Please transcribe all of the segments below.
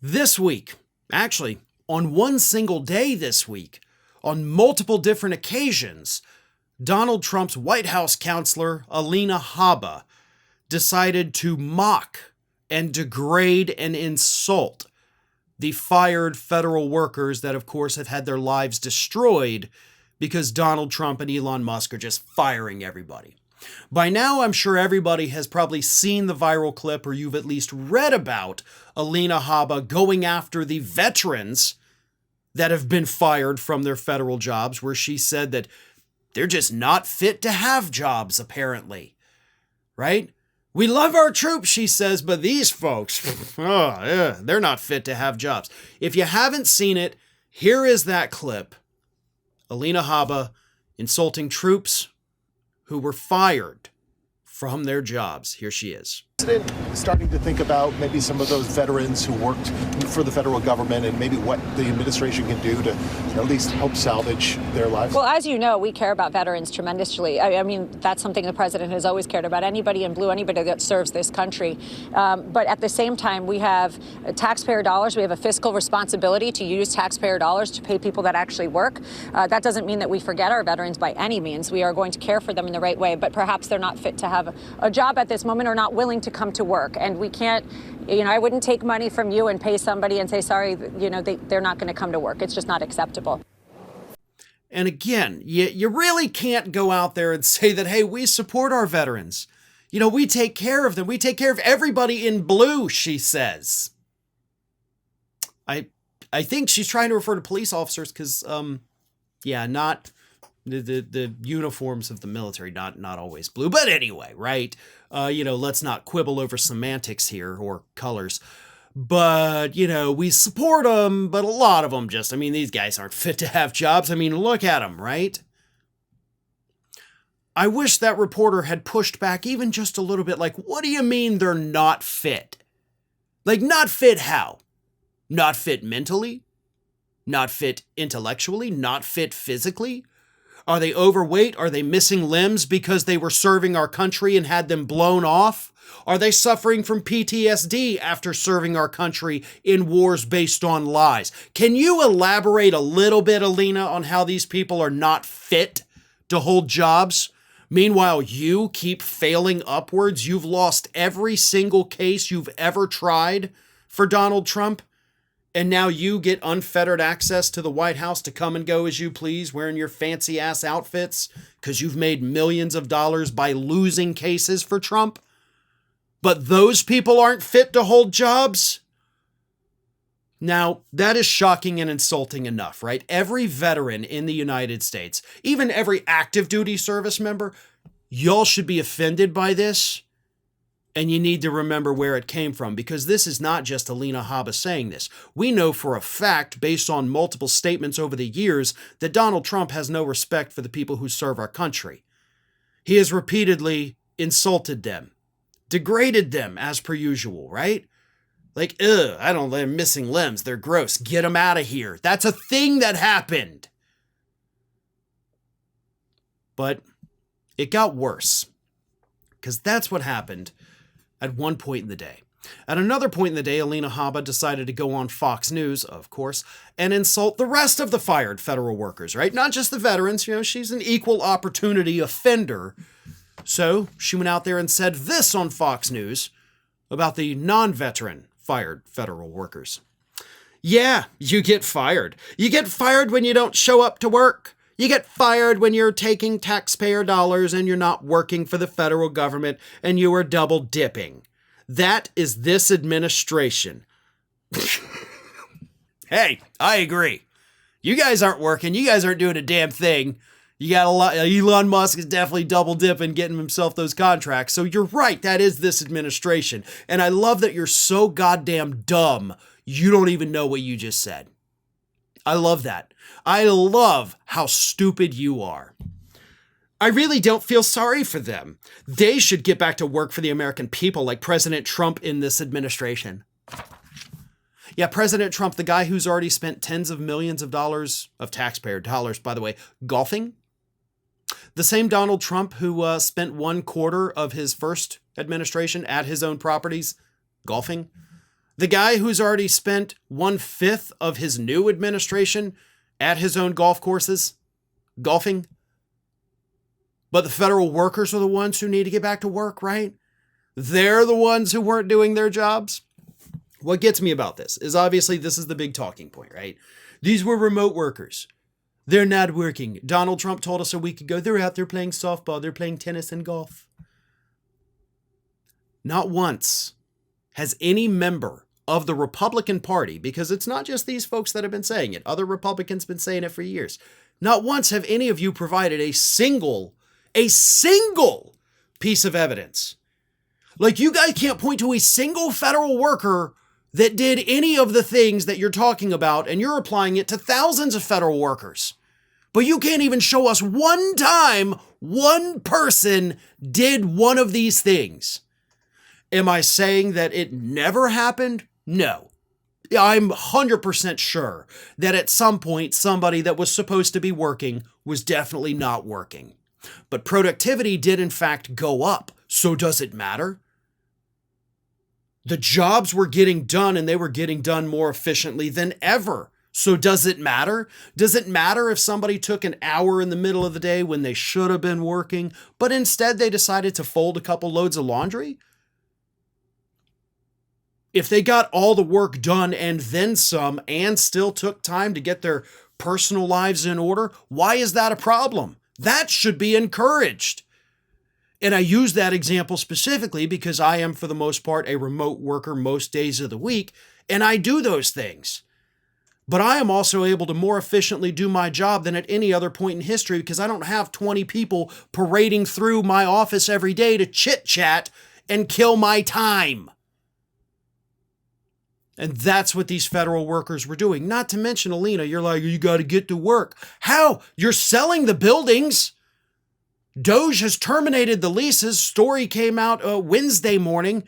This week, actually, on one single day this week, on multiple different occasions, Donald Trump's White House counselor, Alina Habba, decided to mock and degrade and insult the fired federal workers that, of course, have had their lives destroyed because Donald Trump and Elon Musk are just firing everybody. By now, I'm sure everybody has probably seen the viral clip, or you've at least read about Alina Habba going after the veterans that have been fired from their federal jobs, where she said that they're just not fit to have jobs, apparently. Right? We love our troops, she says, but these folks, they're not fit to have jobs. If you haven't seen it, here is that clip. Alina Habba insulting troops who were fired from their jobs. Here she is. Starting to think about maybe some of those veterans who worked for the federal government and maybe what the administration can do to at least help salvage their lives? Well, as you know, we care about veterans tremendously. I mean, that's something the president has always cared about. Anybody in blue, anybody that serves this country. But at the same time, we have taxpayer dollars. We have a fiscal responsibility to use taxpayer dollars to pay people that actually work. That doesn't mean that we forget our veterans by any means. We are going to care for them in the right way, but perhaps they're not fit to have a job at this moment or not willing to come to work. And we can't, I wouldn't take money from you and pay somebody and say, sorry, they're not going to come to work. It's just not acceptable. And again, you really can't go out there and say that, hey, we support our veterans. We take care of them. We take care of everybody in blue, she says. I think she's trying to refer to police officers because, not the uniforms of the military, not always blue. But anyway, right? Let's not quibble over semantics here or colors. But, we support them, but a lot of them these guys aren't fit to have jobs. Look at them, right? I wish that reporter had pushed back even just a little bit. Like, what do you mean they're not fit? Like, not fit how? Not fit mentally? Not fit intellectually? Not fit physically? Are they overweight? Are they missing limbs because they were serving our country and had them blown off? Are they suffering from PTSD after serving our country in wars based on lies? Can you elaborate a little bit, Alina, on how these people are not fit to hold jobs? Meanwhile, you keep failing upwards. You've lost every single case you've ever tried for Donald Trump. And now you get unfettered access to the White House to come and go as you please, wearing your fancy ass outfits because you've made millions of dollars by losing cases for Trump. But those people aren't fit to hold jobs? Now, that is shocking and insulting enough, right? Every veteran in the United States, even every active duty service member, y'all should be offended by this. And you need to remember where it came from, because this is not just Alina Habba saying this. We know for a fact, based on multiple statements over the years, that Donald Trump has no respect for the people who serve our country. He has repeatedly insulted them, degraded them as per usual, right? Like, they're missing limbs. They're gross. Get them out of here. That's a thing that happened. But it got worse, because that's what happened at one point in the day. At another point in the day, Alina Habba decided to go on Fox News, of course, and insult the rest of the fired federal workers, right? Not just the veterans. She's an equal opportunity offender. So she went out there and said this on Fox News about the non-veteran fired federal workers. Yeah, you get fired. You get fired when you don't show up to work. You get fired when you're taking taxpayer dollars and you're not working for the federal government and you are double dipping. That is this administration. Hey, I agree. You guys aren't working. You guys aren't doing a damn thing. You got a lot. Elon Musk is definitely double dipping, getting himself those contracts. So you're right. That is this administration. And I love that you're so goddamn dumb. You don't even know what you just said. I love that. I love how stupid you are. I really don't feel sorry for them. They should get back to work for the American people like President Trump in this administration. Yeah, President Trump, the guy who's already spent tens of millions of dollars, of taxpayer dollars, by the way, golfing. The same Donald Trump who spent 1/4 of his first administration at his own properties golfing. The guy who's already spent 1/5 of his new administration at his own golf courses, golfing. But the federal workers are the ones who need to get back to work, right? They're the ones who weren't doing their jobs. What gets me about this is obviously this is the big talking point, right? These were remote workers. They're not working. Donald Trump told us a week ago, they're out there playing softball, they're playing tennis and golf. Not once has any member of the Republican Party, because it's not just these folks that have been saying it, other Republicans have been saying it for years. Not once have any of you provided a single piece of evidence. Like, you guys can't point to a single federal worker that did any of the things that you're talking about, and you're applying it to thousands of federal workers. But you can't even show us one time one person did one of these things. Am I saying that it never happened? No. I'm 100% sure that at some point somebody that was supposed to be working was definitely not working. But productivity did in fact go up. So does it matter? The jobs were getting done, and they were getting done more efficiently than ever. So does it matter? Does it matter if somebody took an hour in the middle of the day when they should have been working, but instead they decided to fold a couple loads of laundry? If they got all the work done and then some, and still took time to get their personal lives in order, why is that a problem? That should be encouraged. And I use that example specifically because I am, for the most part, a remote worker most days of the week, and I do those things. But I am also able to more efficiently do my job than at any other point in history because I don't have 20 people parading through my office every day to chit-chat and kill my time. And that's what these federal workers were doing. Not to mention, Alina, you're like, you got to get to work. How? You're selling the buildings. Doge has terminated the leases. Story came out Wednesday morning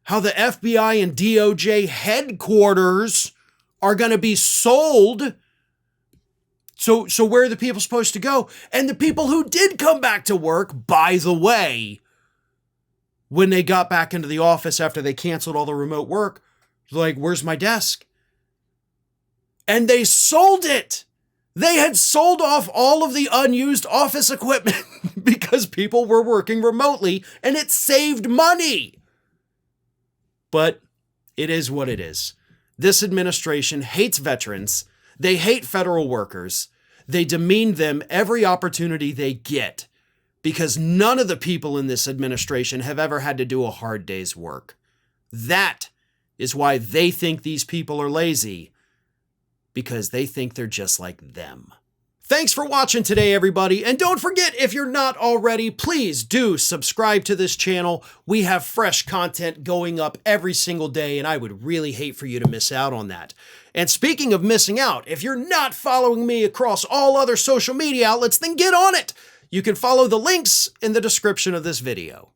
how the FBI and DOJ headquarters are going to be sold. So where are the people supposed to go? And the people who did come back to work, by the way, when they got back into the office after they canceled all the remote work, like, where's my desk? And they sold it. They had sold off all of the unused office equipment because people were working remotely, and it saved money. But it is what it is. This administration hates veterans. They hate federal workers. They demean them every opportunity they get because none of the people in this administration have ever had to do a hard day's work. That is why they think these people are lazy, because they think they're just like them. Thanks for watching today, everybody. And don't forget, if you're not already, please do subscribe to this channel. We have fresh content going up every single day, and I would really hate for you to miss out on that. And speaking of missing out, if you're not following me across all other social media outlets, then get on it. You can follow the links in the description of this video.